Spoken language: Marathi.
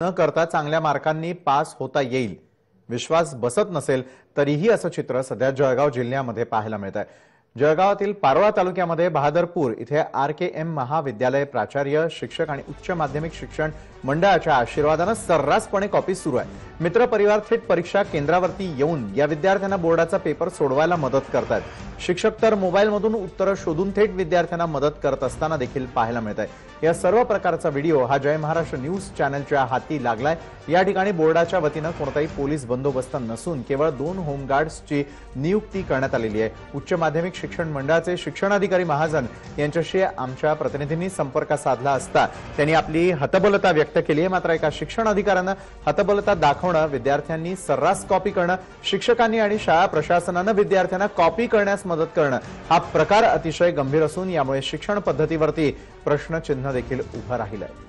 न करता चांगल्या मार्कांनी पास होता येईल विश्वास बसत नसेल तरीही असं चित्र सध्या जळगाव जिल्ह्यामध्ये पाहायला मिळत आहे। जळगावातील पारोळा तालुक्यामध्ये बहादरपूर इथे आरकेएम महाविद्यालय प्राचार्य शिक्षक आणि उच्च माध्यमिक शिक्षण मंडळाच्या आशीर्वादाने सर्रासपणे कॉपी सुरू आहे। मित्र परिवार थेट परीक्षा केंद्रावरती येऊन या विद्यार्थ्यांना बोर्डाचा पेपर सोडवायला मदत करतात। शिक्षक तर मोबाईलमधून उत्तरे शोधून थेट विद्यार्थ्यांना मदत करत असताना देखील पाहायला मिळत आहे। या सर्व प्रकारचा व्हिडिओ हा जय महाराष्ट्र न्यूज चॅनलच्या हाती लागलाय। या ठिकाणी बोर्डाच्या वतीने कोणताही पोलीस बंदोबस्त नसून केवळ 2 होमगार्ड्सची नियुक्ती करण्यात आलेली आहे। उच्च माध्यमिक शिक्षण मंडळाचे शिक्षणाधिकारी महाजन यांच्याशी आमच्या प्रतिनिधींनी संपर्क साधला असता त्यांनी आपली हतबलता व्यक्त केली आहे। मात्र एका शिक्षण अधिकाऱ्याने हतबलता दाखवणं, विद्यार्थ्यांनी सर्रास कॉपी करणं, शिक्षकांनी आणि शाळा प्रशासनाने विद्यार्थ्यांना कॉपी करण्यास मदत करणं हा प्रकार अतिशय गंभीर असून यामुळे शिक्षण पद्धतीवरती प्रश्नचिन्ह देखील उभं राहिलं आहे।